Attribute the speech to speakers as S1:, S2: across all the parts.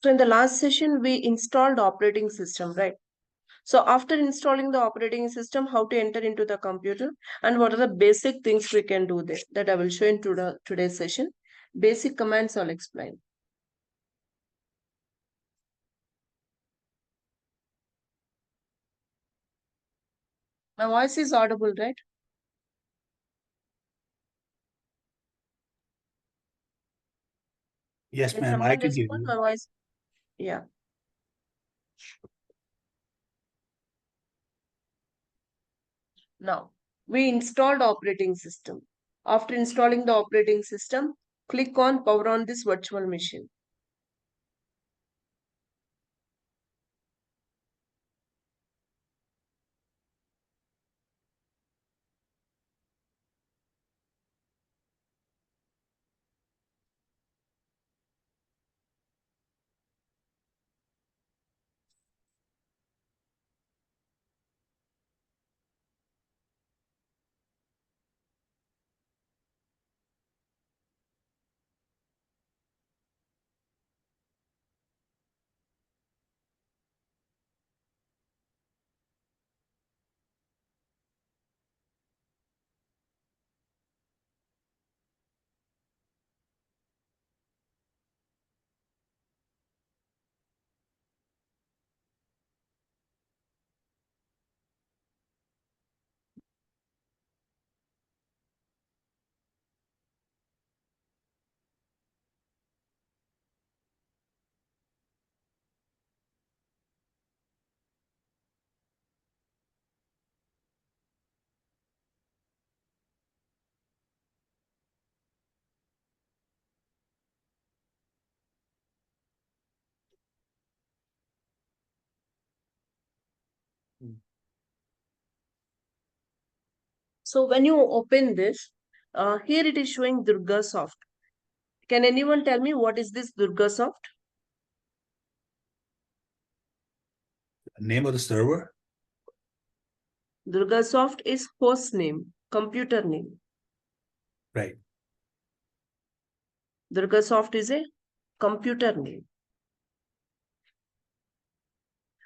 S1: So in the last session, we installed operating system, right? So after installing the operating system, how to enter into the computer and what are the basic things we can do there, that I will show in today's session. Basic commands I'll explain. My voice is audible, right?
S2: Yes,
S1: Can
S2: ma'am. I
S1: someone
S2: can hear
S1: respond?
S2: you.
S1: My voice. Yeah. Now, we installed operating system. After installing the operating system, click on power on this virtual machine. So when you open this, here it is showing DurgaSoft. Can anyone tell me what is this DurgaSoft?
S2: Name of the server?
S1: DurgaSoft is host name, computer name.
S2: Right.
S1: DurgaSoft is a computer name.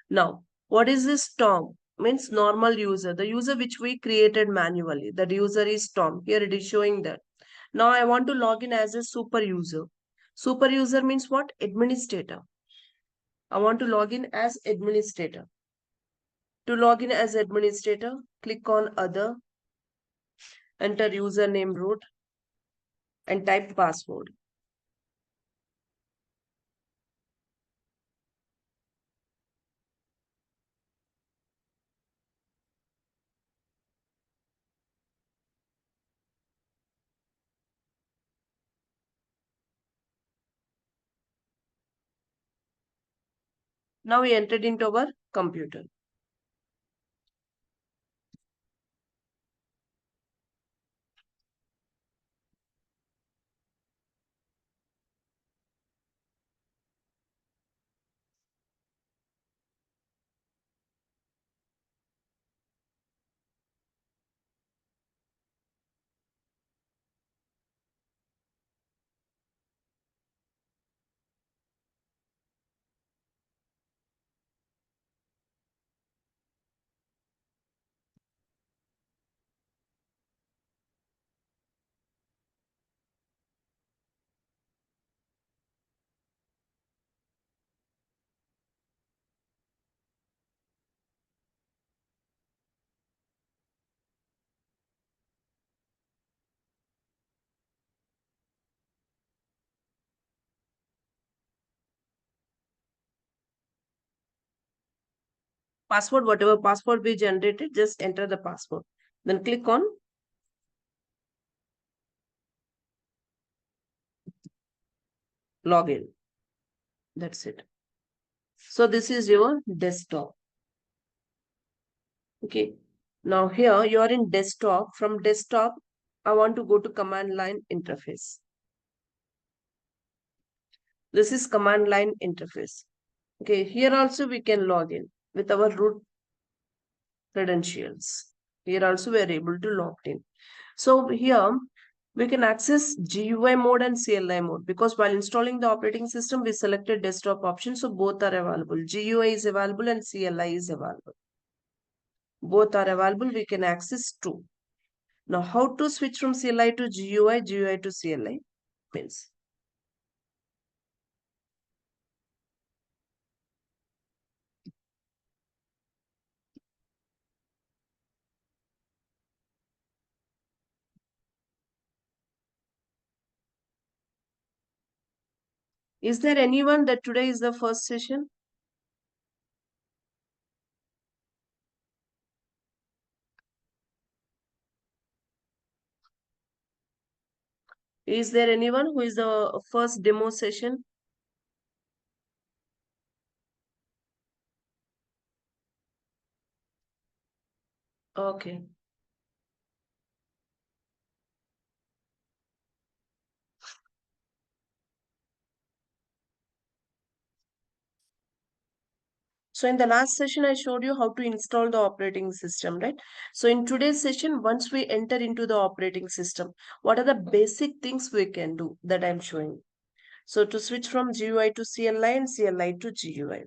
S1: Now, what is this Tom? Means normal user, the user which we created manually. That user is Tom. Here it is showing that. Now I want to log in as a super user. Super user means what? Administrator. I want to log in as administrator. To log in as administrator, click on other, enter username root and type password. Now we entered into our computer. Password, whatever password we generated, just enter the password. Then click on login. That's it. So this is your desktop. Okay. Now here you are in desktop. From desktop, I want to go to command line interface. This is command line interface. Okay. Here also we can log in with our root credentials. Here also we are able to log in. So here We can access GUI mode and CLI mode because while installing the operating system, we selected desktop option. So both are available. GUI is available and CLI is available. Both are available. We can access two. Now, how to switch from CLI to GUI, GUI to CLI means. Is there anyone that today is the first session? Is there anyone who is the first demo session? Okay. So in the last session, I showed you how to install the operating system, right? So in today's session, once we enter into the operating system, what are the basic things we can do that I'm showing? So to switch from GUI to CLI and CLI to GUI.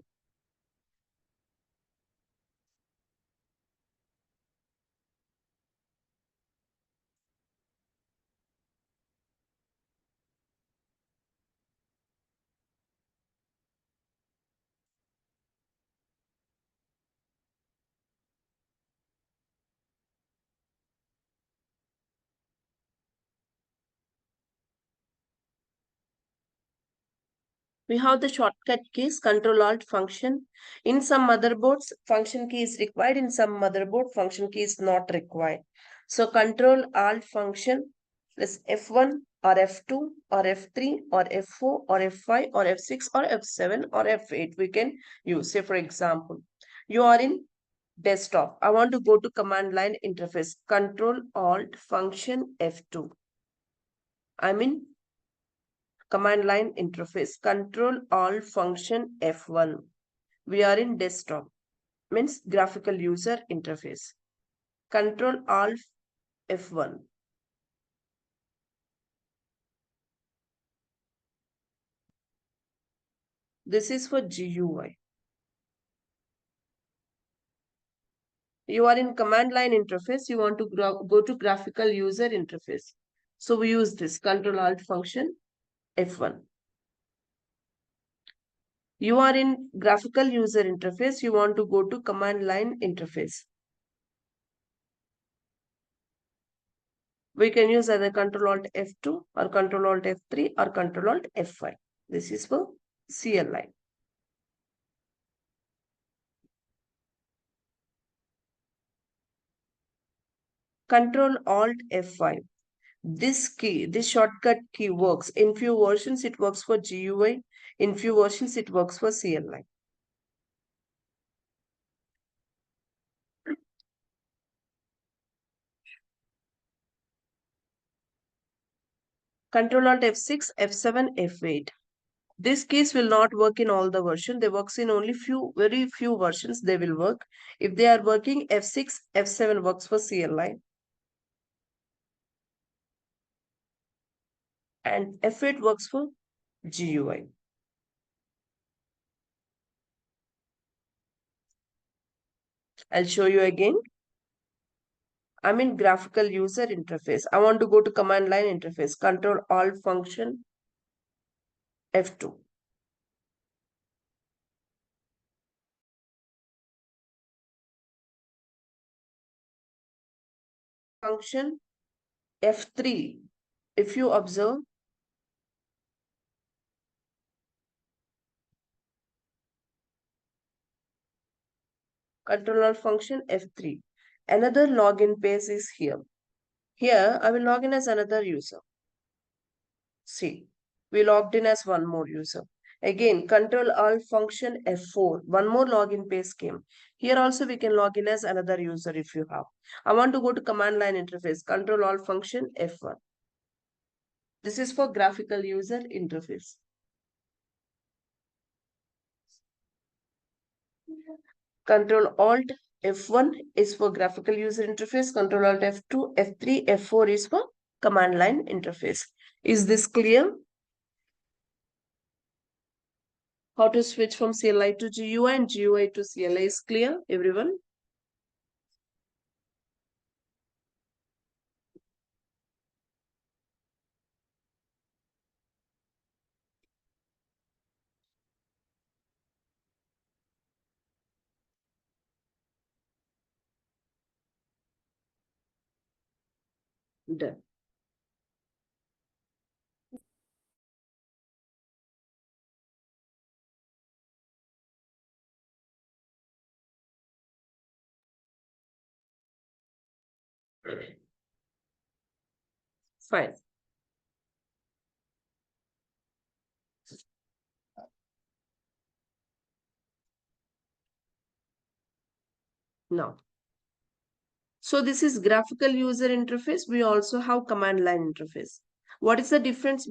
S1: We have the shortcut keys, Control Alt function. In some motherboards, function key is required. In some motherboard, function key is not required. So Control Alt function plus F1 or F2 or F3 or F4 or F5 or F6 or F7 or F8 we can use. Say for example, you are in desktop. I want to go to command line interface. Control Alt function F2. I'm in command line interface. Control Alt function F1. We are in desktop, means graphical user interface. Control Alt F1. This is for GUI. You are in command line interface. You want to go to graphical user interface. So we use this Control Alt function F1. You are in graphical user interface. You want to go to command line interface. We can use either Control Alt F2 or Control Alt F3 or Control Alt F5. This is for CLI. Control Alt F5. This key, this shortcut key works. In few versions, it works for GUI. In few versions, it works for CLI. Control Alt F6, F7, F8. This keys will not work in all the versions. They works in only very few versions. They will work. If they are working, F6, F7 works for CLI. And F8 works for GUI. I'll show you again. I'm in graphical user interface. I want to go to command line interface. Control Alt function F2. Function F3. If you observe, Control Alt function F3. Another login page is here. Here, I will log in as another user. See, we logged in as one more user. Again, Control Alt function F4. One more login page came. Here also we can log in as another user if you have. I want to go to command line interface. Control Alt function F1. This is for graphical user interface. Control Alt F1 is for graphical user interface. Control Alt F2, F3, F4 is for command line interface. Is this clear? How to switch from CLI to GUI and GUI to CLI is clear, everyone? Done. Fine. Now, so this is graphical user interface. We also have command line interface. What is the difference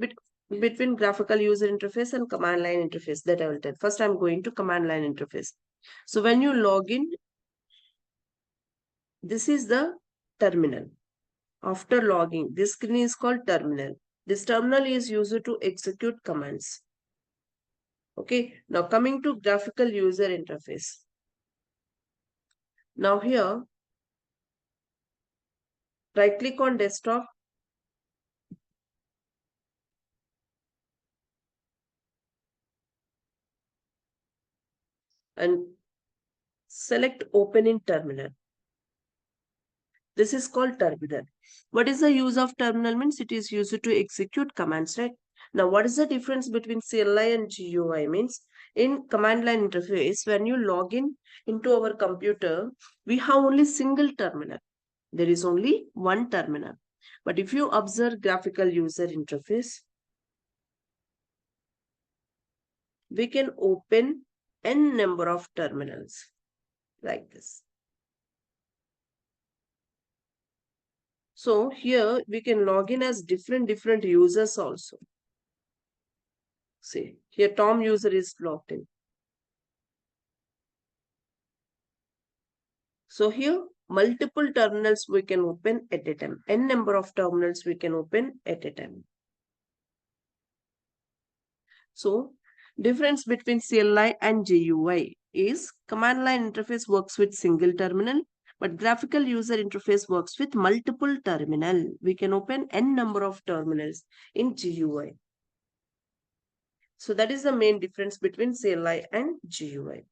S1: between graphical user interface and command line interface? That I will tell. First, I'm going to command line interface. So when you log in, this is the terminal. After logging, this screen is called terminal. This terminal is used to execute commands. Okay, now coming to graphical user interface. Now here, right click on desktop and select open in terminal. This is called terminal. What is the use of terminal? Means it is used to execute commands, right? Now, what is the difference between CLI and GUI? Means in command line interface, when you log in into our computer, we have only single terminal. There is only one terminal. But if you observe graphical user interface, we can open n number of terminals like this. So here we can log in as different users also. See, here Tom user is logged in. So here multiple terminals we can open at a time. N number of terminals we can open at a time. So difference between CLI and GUI is command line interface works with single terminal, but graphical user interface works with multiple terminal. We can open n number of terminals in GUI. So that is the main difference between CLI and GUI.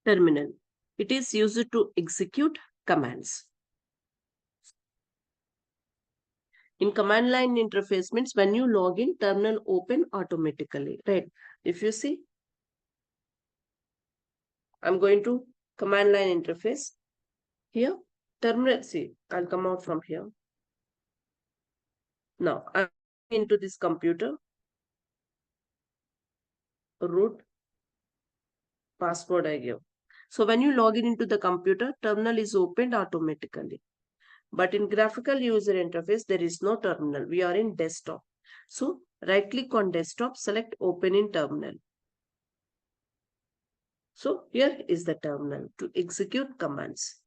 S1: Terminal. It is used to execute commands. In command line interface means when you log in, terminal open automatically, right? If you see, I'm going to command line interface. Here, terminal, see, I'll come out from here. Now, I'm into this computer, root, password I give. So when you log in into the computer, terminal is opened automatically. But in graphical user interface, there is no terminal. We are in desktop. So right click on desktop, select open in terminal. So here is the terminal to execute commands.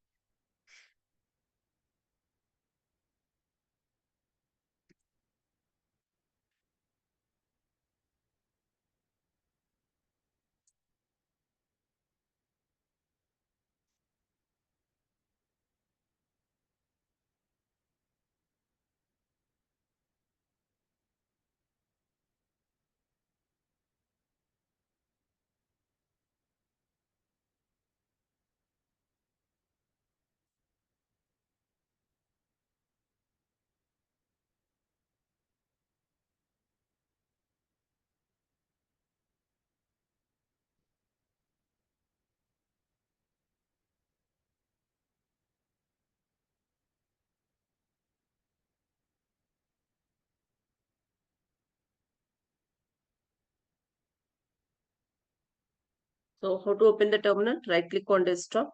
S1: So how to open the terminal? Right click on desktop.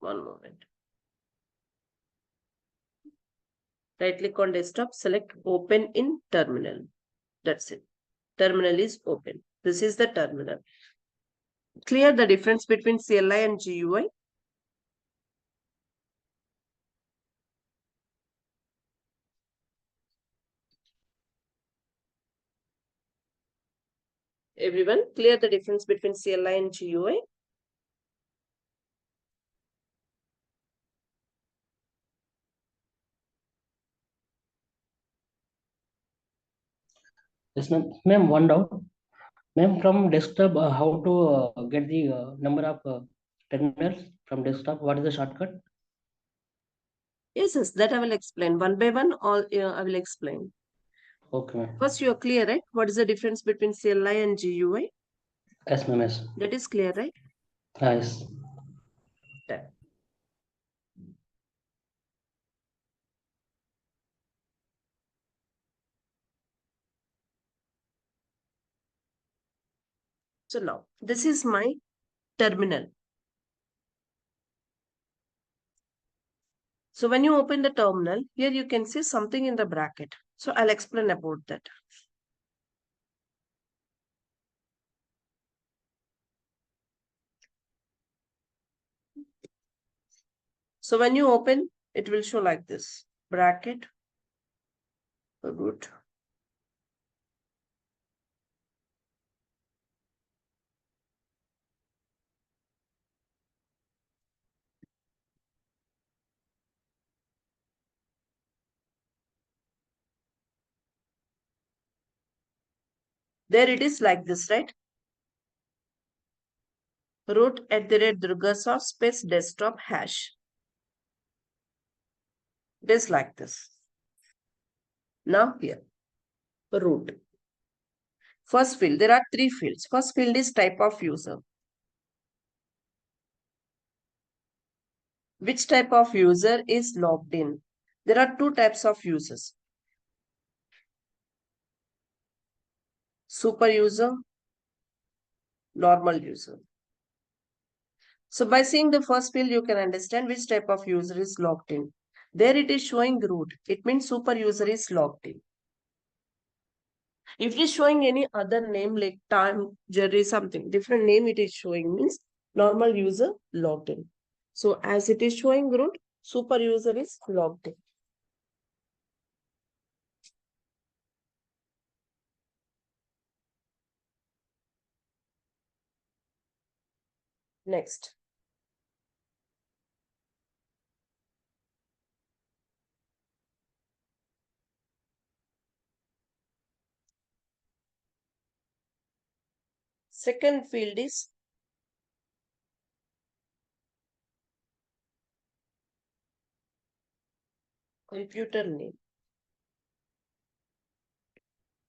S1: One moment. Right click on desktop, select open in terminal. That's it. Terminal is open. This is the terminal. Clear the difference between CLI and GUI? Everyone, clear the difference between CLI and GUI?
S3: Yes, ma'am. Ma'am, one doubt. Ma'am, from desktop, how to get the number of terminals from desktop? What is the shortcut?
S1: Yes, yes, that I will explain. One by one, all I will explain.
S3: Okay, ma'am.
S1: First, you are clear, right? What is the difference between CLI and GUI?
S3: Yes, ma'am. Yes.
S1: That is clear, right?
S3: Yes.
S1: Done. So now, this is my terminal. So when you open the terminal, here you can see something in the bracket. So I'll explain about that. So when you open, it will show like this. Bracket, root. There it is like this, right? Root @Durgasoft space desktop hash. It is like this. Now here, root. First field, there are three fields. First field is type of user. Which type of user is logged in? There are two types of users. Super user, normal user. So by seeing the first field, you can understand which type of user is logged in. There it is showing root. It means super user is logged in. If it is showing any other name like time, Jerry, something, different name it is showing means normal user logged in. So as it is showing root, super user is logged in. Next. Second field is computer name,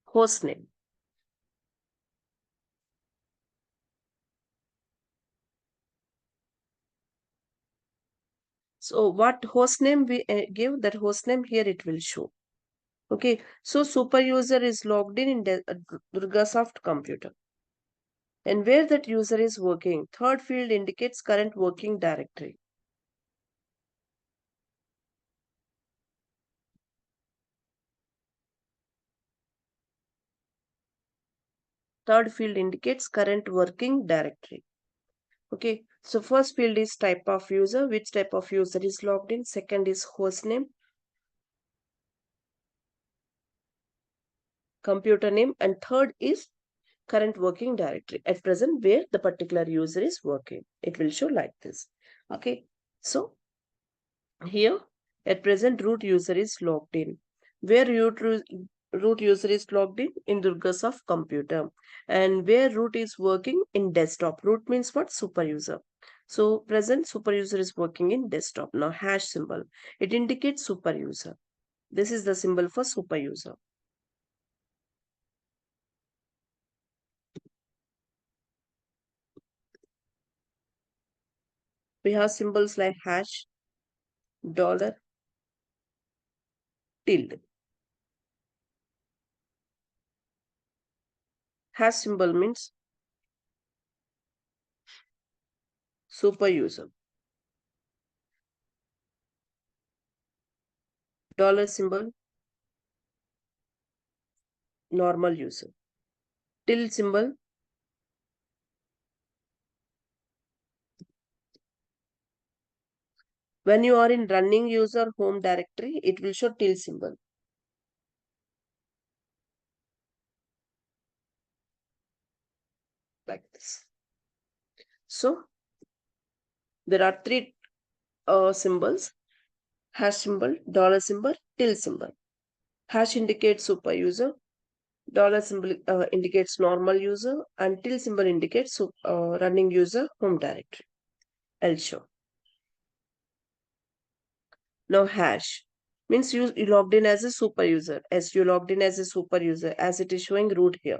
S1: host name. So what host name we give, that host name here it will show. Okay, so super user is logged in DurgaSoft computer. And where that user is working, third field indicates current working directory. Third field indicates current working directory. Okay, so first field is type of user, which type of user is logged in. Second is host name, computer name, and third is current working directory at present where the particular user is working. It will show like this. Okay, so here at present root user is logged in. Where root user is logged in DurgaSoft computer, and where root is working in desktop. Root means what? Super user. So present super user is working in desktop. Now hash symbol, it indicates super user. This is the symbol for super user. We have symbols like hash, dollar, tilde. Hash symbol means super user. Dollar symbol, normal user. Tilde symbol, when you are in running user home directory, it will show tilde symbol. Like this. So, there are three symbols: hash symbol, dollar symbol, tilde symbol. Hash indicates super user, dollar symbol indicates normal user, and tilde symbol indicates running user home directory. I'll show. Now hash means you logged in as a super user. As you logged in as a super user, as it is showing root here.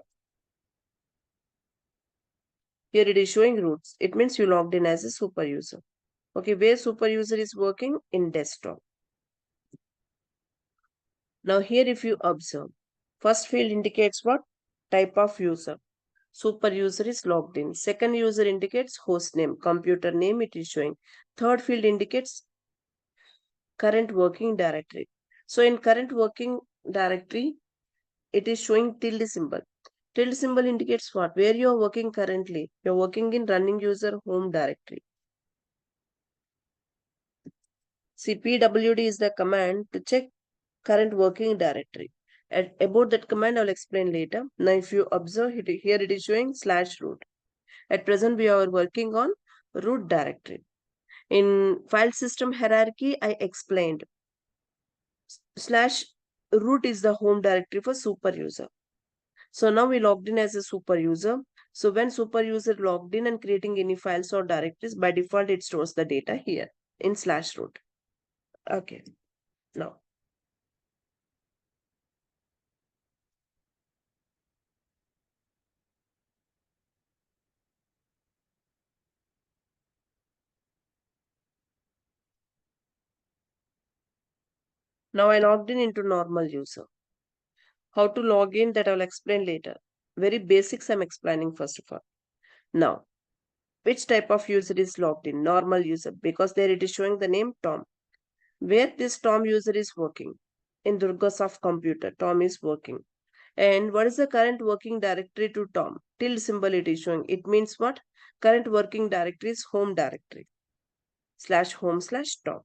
S1: Here it is showing roots. It means you logged in as a super user. Okay, where super user is working? In desktop. Now here if you observe, first field indicates what? Type of user. Super user is logged in. Second user indicates host name, computer name it is showing. Third field indicates current working directory. So in current working directory, it is showing tilde symbol. Tilde symbol indicates what? Where you are working currently. You are working in running user home directory. cpwd is the command to check current working directory. About that command, I will explain later. Now, if you observe here, it is showing /root. At present, we are working on root directory. In file system hierarchy, I explained /root is the home directory for super user. So now we logged in as a super user. So when super user logged in and creating any files or directories, by default, it stores the data here in /root. Okay. Now, I logged in into normal user. How to log in, that I will explain later. Very basics I'm explaining first of all. Now, which type of user is logged in? Normal user, because there it is showing the name Tom. Where this Tom user is working? In DURGASOFT computer, Tom is working. And what is the current working directory to Tom? Tilde symbol it is showing. It means what? Current working directory is home directory. /home/Tom.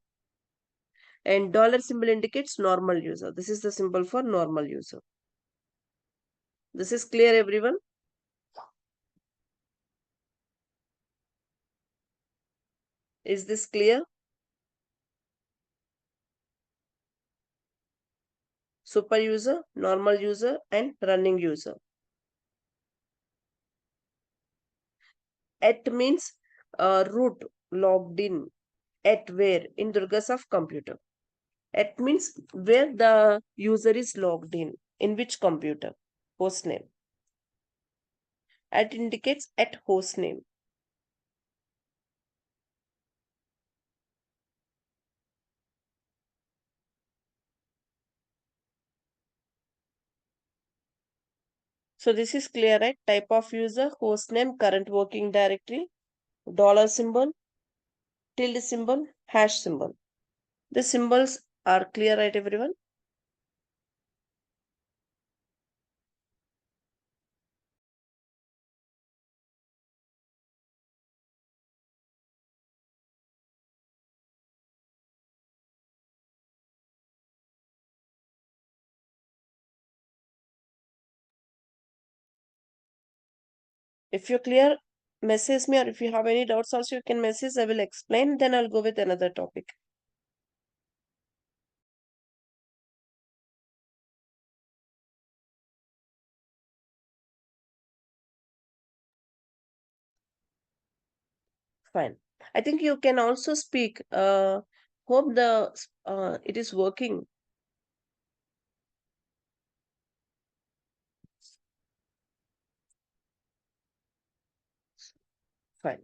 S1: And dollar symbol indicates normal user. This is the symbol for normal user. This is clear, everyone? Is this clear? Super user, normal user, and running user. At means root, logged in. At where? In DURGASOFT computer. At means where the user is logged in. In which computer? Host name. At indicates at host name. So this is clear, right? Type of user, host name, current working directory, dollar symbol, tilde symbol, hash symbol. The symbols are clear, right, everyone? If you're clear, message me, or if you have any doubts also, you can message. I will explain. Then I'll go with another topic. Fine. I think you can also speak. Hope it is working. Fine.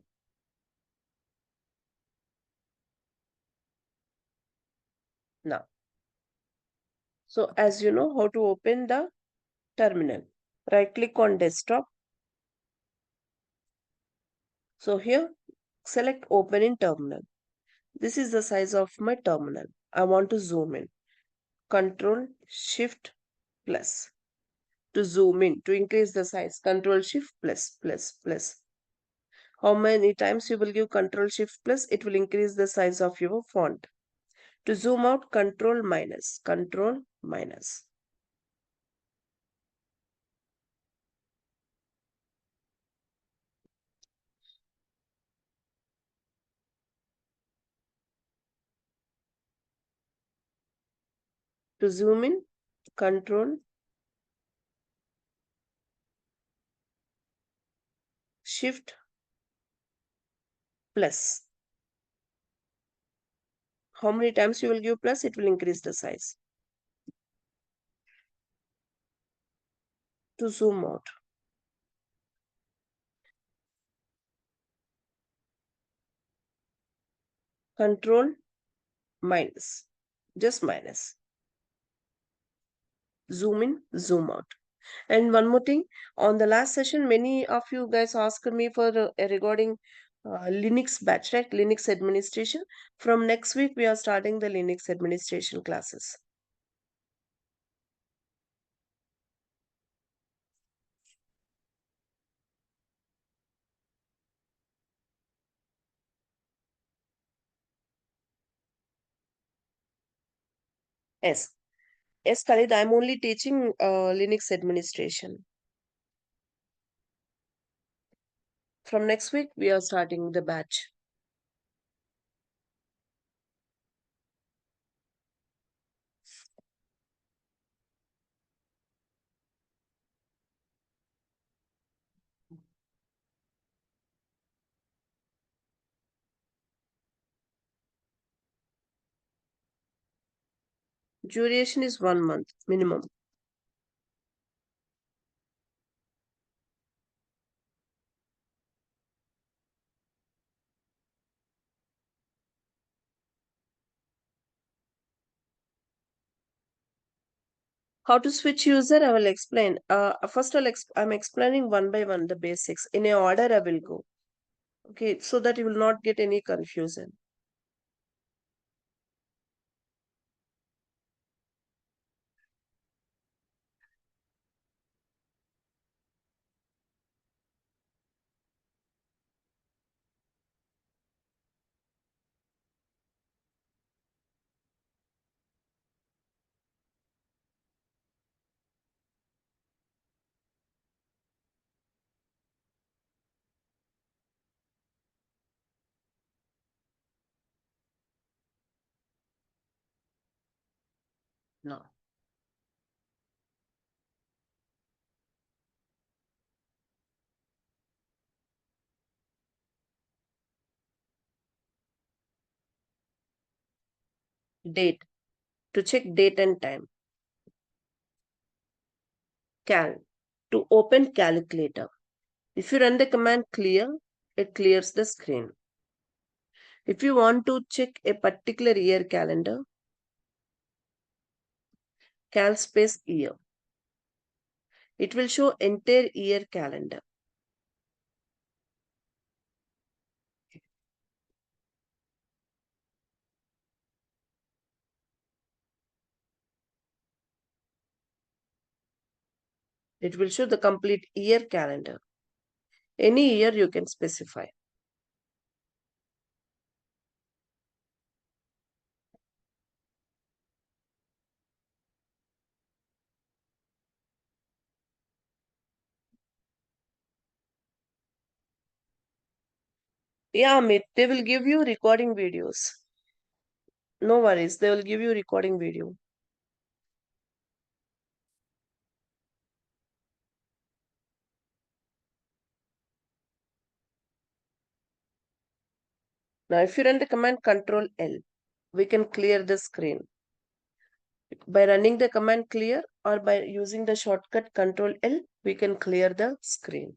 S1: Now, so as you know how to open the terminal, right click on desktop. So here Select open in terminal. This is the size of my terminal. I want to zoom in. Control Shift plus. To zoom in, to increase the size, Control Shift plus plus plus. How many times you will give Control Shift plus? It will increase the size of your font. To zoom out, Control minus, Control minus. To zoom in, Control Shift plus. How many times you will give plus? It will increase the size. To zoom out, Control minus, just minus. Zoom in, zoom out. And one more thing, on the last session, many of you guys asked me for regarding Linux batch, right? Linux administration. From next week, we are starting the Linux administration classes. Yes. Yes, Khalid, I'm only teaching Linux administration. From next week, we are starting the batch. Duration is 1 month minimum. How to switch user, I will explain. First, I'm explaining one by one the basics. In a order, I will go. Okay, so that you will not get any confusion. No. Date. To check date and time. Cal. To open calculator. If you run the command clear, it clears the screen. If you want to check a particular year calendar, cal space year. It will show entire year calendar. It will show the complete year calendar. Any year you can specify. Yeah, Amit, they will give you recording videos. No worries, they will give you recording video. Now, if you run the command Control L, we can clear the screen. By running the command clear or by using the shortcut Control L, we can clear the screen.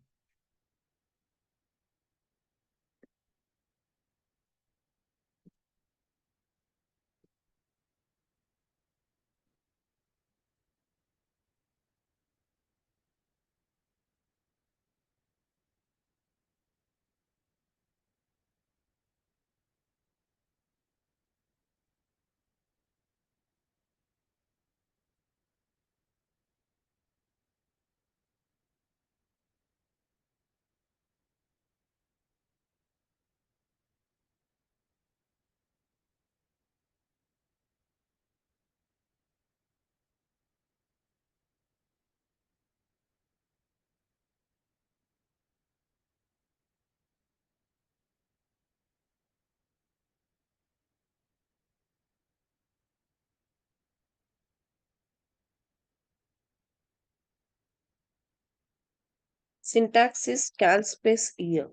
S1: Syntax is cal space year.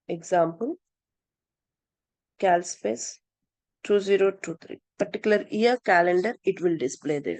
S1: Example, cal space 2023. Particular year calendar, it will display there.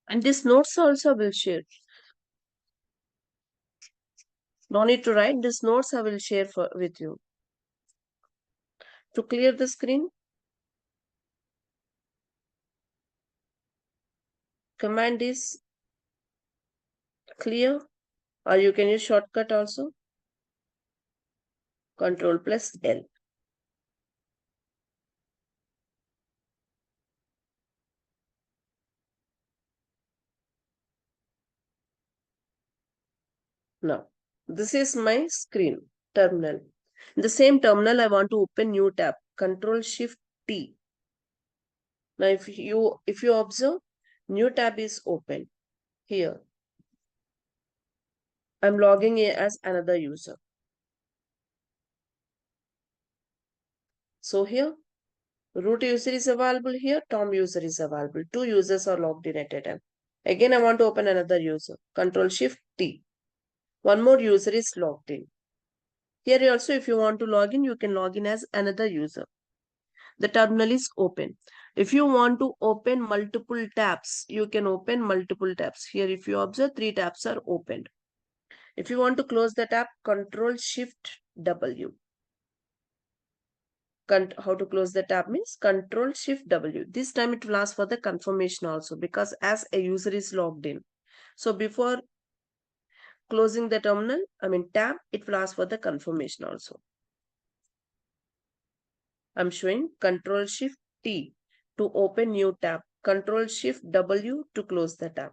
S1: And this notes also will share. No need to write, this notes I will share with you. To clear the screen, command is clear, or you can use shortcut also. Control plus L. Now, this is my screen, terminal. In the same terminal, I want to open new tab. Control Shift T. Now, if you observe, new tab is open here. I'm logging in as another user. So here, root user is available here, Tom user is available. Two users are logged in at a time. Again, I want to open another user. Control Shift T. One more user is logged in. Here also, if you want to log in, you can log in as another user. The terminal is open. If you want to open multiple tabs, you can open multiple tabs. Here, if you observe, 3 tabs are opened. If you want to close the tab, Control Shift W. How to close the tab means Control Shift W. This time it will ask for the confirmation also, because as a user is logged in. So before closing the terminal, tab, it will ask for the confirmation also. I'm showing Control Shift T to open new tab. Control Shift W to close the tab.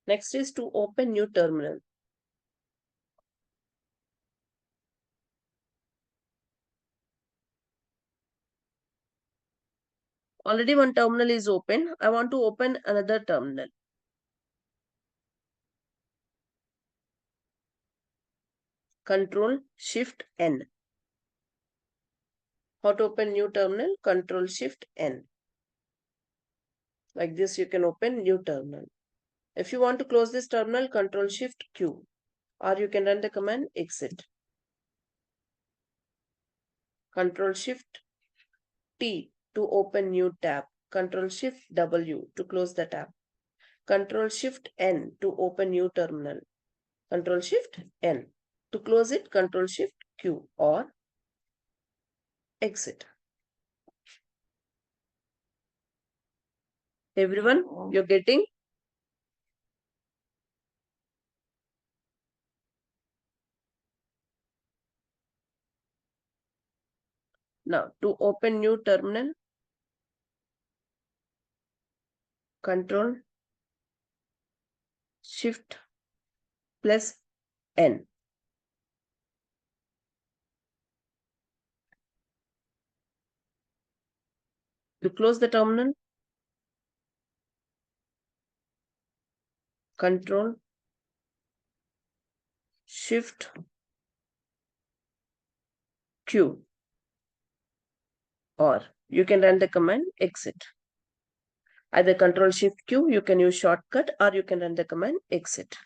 S1: Next is to open new terminal. Already one terminal is open. I want to open another terminal. Control Shift N. How to open new terminal? Control Shift N. Like this, you can open new terminal. If you want to close this terminal, Control Shift Q. Or you can run the command exit. Control Shift T to open new tab. Control Shift W to close the tab. Control Shift N to open new terminal. Control Shift N. To close it, Control Shift Q or exit. Everyone, you're getting? Now, to open new terminal, Control Shift plus N. To close the terminal, Control Shift Q or you can run the command exit. Either Control Shift Q, you can use shortcut or you can run the command exit.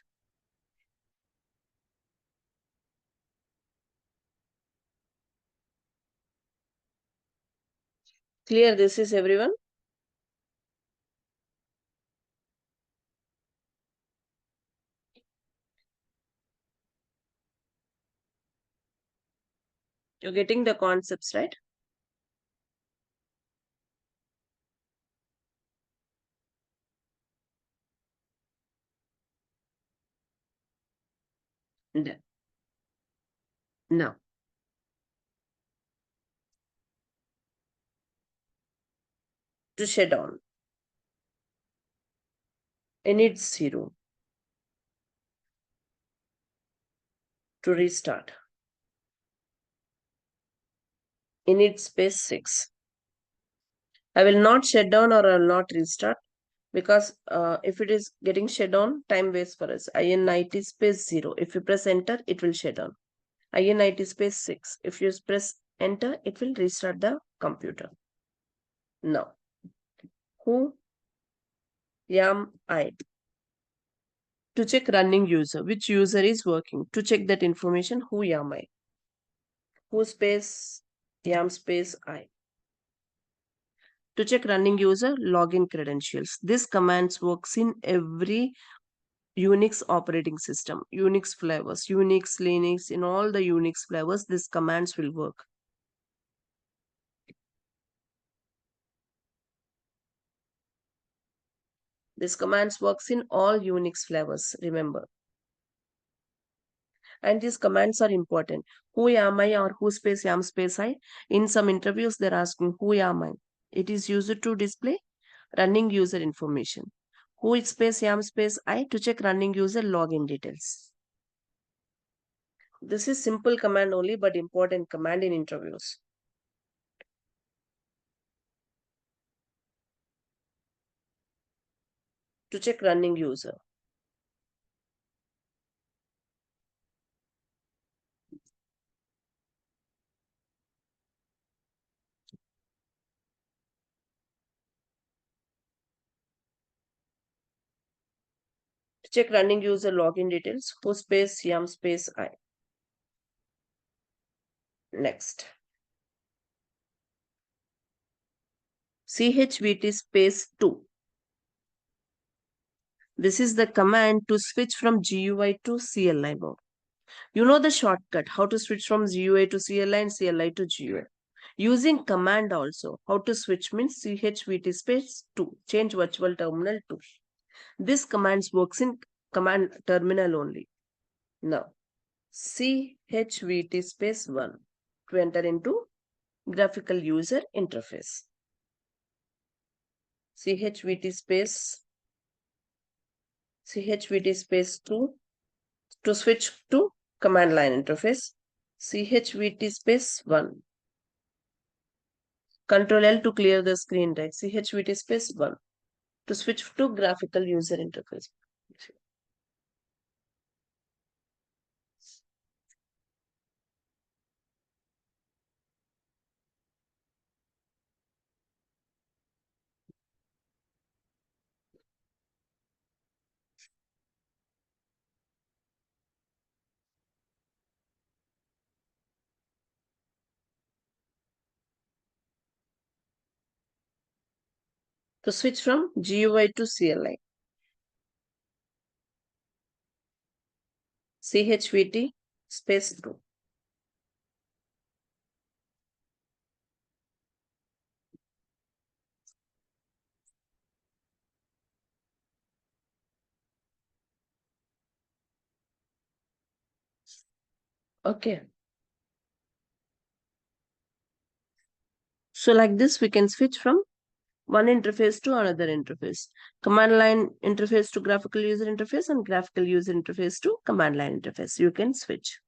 S1: Clear this is everyone? You're getting the concepts, right? Done. Now, to shut down, init 0, to restart, init space 6. I will not shut down or I will not restart because if it is getting shut down, time waits for us. INIT space 0. If you press enter, it will shut down. INIT space 6. If you press enter, it will restart the computer. Now, who am I? To check running user, which user is working. To check that information, who am I? Who space yam space I. To check running user, login credentials. This commands works in every Unix operating system, Unix flavors, Unix, Linux, in all the Unix flavors, these commands will work. This commands works in all Unix flavors, remember. And these commands are important. Who am I or who space yam space I? In some interviews, they're asking who am I? It is used to display running user information. Who is space yam space I to check running user login details. This is simple command only, but important command in interviews. To check running user. To check running user login details, who space yam space I. Next. chvt space 2. This is the command to switch from GUI to CLI mode. You know the shortcut, how to switch from GUI to CLI and CLI to GUI. Using command also, how to switch means chvt space 2, change virtual terminal to. This command works in command terminal only. Now, chvt space 1 to enter into graphical user interface. chvt space 2 to switch to command line interface. chvt space 1. Control L to clear the screen, right? chvt space 1 to switch to graphical user interface. To switch from GUI to CLI. chvt space 2. Okay. So like this, we can switch from one interface to another interface. Command line interface to graphical user interface and graphical user interface to command line interface. You can switch.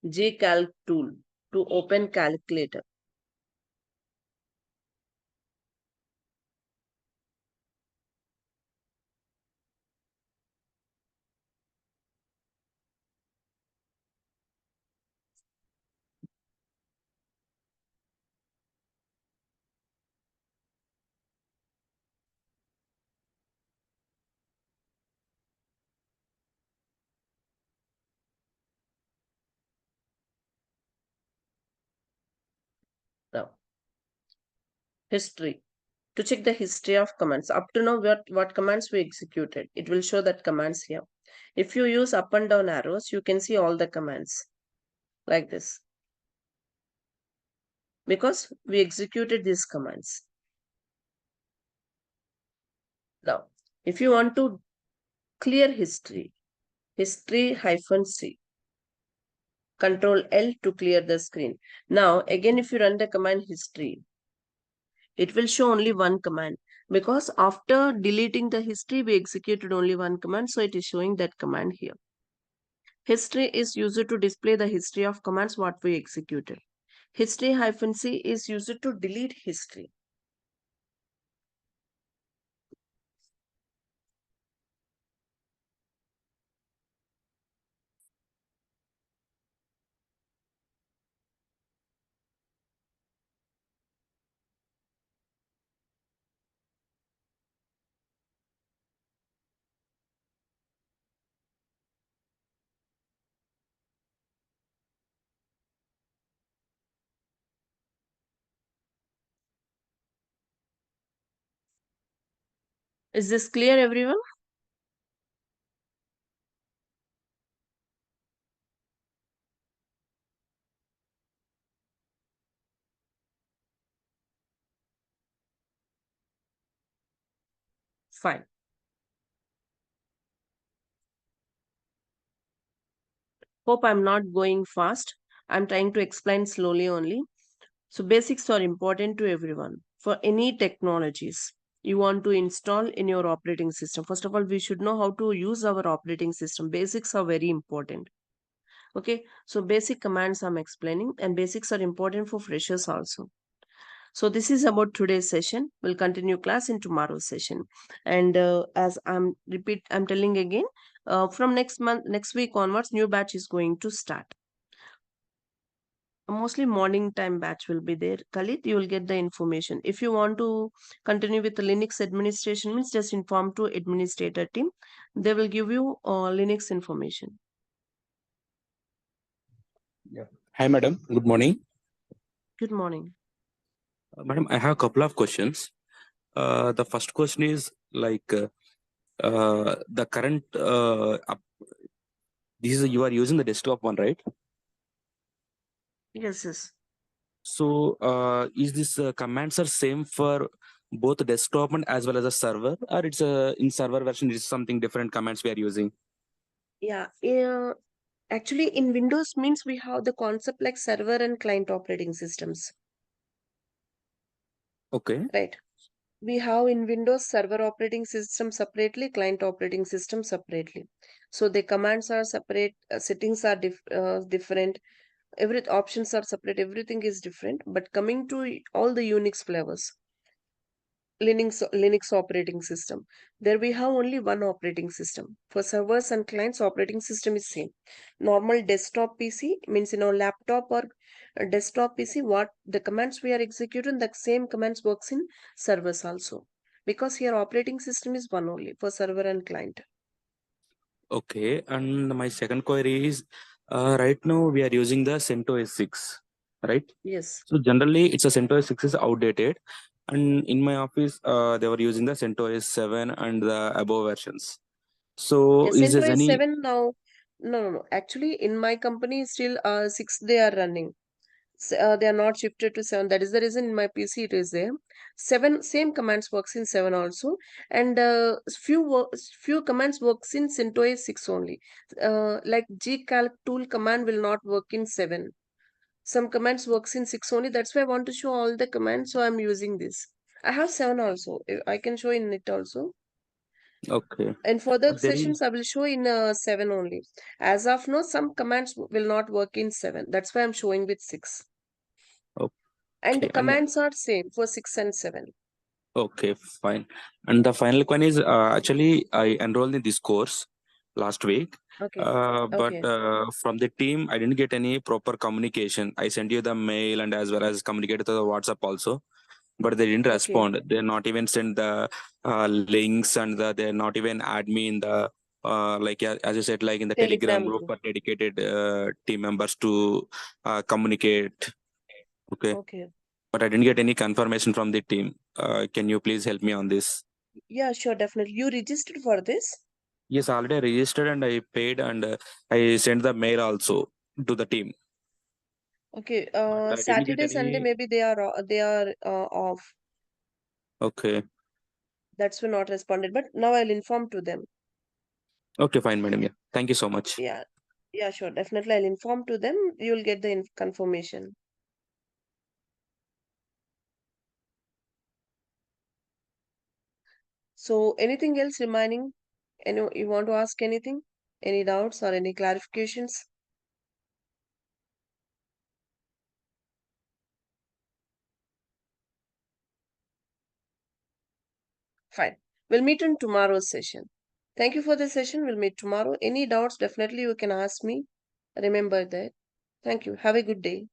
S1: Gcalc tool to open calculator. history. To check the history of commands. Up to now, what commands we executed. It will show that commands here. If you use up and down arrows, you can see all the commands like this. Because we executed these commands. Now, if you want to clear history, history-c, Control L to clear the screen. Now, again, if you run the command history, it will show only one command because after deleting the history, we executed only one command. So it is showing that command here. History is used to display the history of commands what we executed. History-c is used to delete history. Is this clear, everyone? Fine. Hope I'm not going fast. I'm trying to explain slowly only. So basics are important to everyone. For any technologies you want to install in your operating system, first of all, we should know how to use our operating system. Basics are very important. Okay, so basic commands I'm explaining, and basics are important for freshers also. So this is about today's session. We'll continue class in tomorrow's session. And as I'm telling again, from next week onwards, new batch is going to start. Mostly morning time batch will be there. Khalid, you will get the information. If you want to continue with the Linux administration, means just inform to administrator team. They will give you Linux information.
S2: Yeah. Hi, madam. Good morning.
S1: Good morning.
S2: Madam, I have a couple of questions. The first question is the current this is you are using the desktop one, right?
S1: Yes, yes.
S2: So is this commands are same for both desktop and as well as a server, or it's in server version is something different commands we are using?
S1: Yeah. Actually, in Windows means we have the concept like server and client operating systems.
S2: Okay.
S1: Right. We have in Windows server operating system separately, client operating system separately. So the commands are separate, settings are different, every options are separate, everything is different. But coming to all the Unix flavors, Linux operating system, there we have only one operating system. For servers and clients, operating system is same. Normal desktop PC means laptop or a desktop PC, what the commands we are executing, the same commands works in servers also. Because here operating system is one only for server and client.
S2: Okay, and my second query is right now we are using the CentOS 6, right?
S1: Yes.
S2: So generally it's a CentOS 6 is outdated, and in my office they were using the CentOS 7 and the above versions. So
S1: Yes,
S2: is there
S1: CentOS
S2: any
S1: 7 now. No. Actually, in my company, still 6 they are running. They are not shifted to 7. That is the reason in my PC it is there. 7 same commands works in 7 also, and few commands works in CentOS 6 only. Like gcalc tool command will not work in 7. Some commands works in 6 only. That's why I want to show all the commands, so I'm using this. I have 7 also. I can show in it also.
S2: okay?
S1: In further
S2: There
S1: sessions,
S2: is
S1: I will show in 7 only. As of now, some commands will not work in 7. That's why I'm showing with 6. And the
S2: okay, and
S1: commands are same for 6 and 7.
S2: okay, fine. And the final one is actually I enrolled in this course last week.
S1: Okay.
S2: But
S1: Okay.
S2: from the team, I didn't get any proper communication. I sent you the mail and as well as communicated to the WhatsApp also, but they didn't
S1: Okay.
S2: respond. They not even send the links and they're not even add me in the as I said, like in the Telegram
S1: Telegram
S2: group
S1: group.
S2: for dedicated team members to communicate. Okay.
S1: Okay.
S2: but I didn't get any confirmation from the team. Can you please help me on this?
S1: Yeah, sure, definitely. You registered for this?
S2: Yes, already I registered and I paid, and I sent the mail also to the team.
S1: Okay.
S2: But I didn't get
S1: Saturday, Sunday,
S2: any.
S1: maybe they are off.
S2: Okay.
S1: That's why not responded. But now I'll inform to them.
S2: Okay, fine, madam. Yeah. Thank you so much.
S1: Yeah. Yeah, sure. Definitely I'll inform to them. You'll get the confirmation. So anything else remaining? You want to ask anything? Any doubts or any clarifications? Fine. We'll meet in tomorrow's session. Thank you for the session. We'll meet tomorrow. Any doubts, definitely you can ask me. Remember that. Thank you. Have a good day.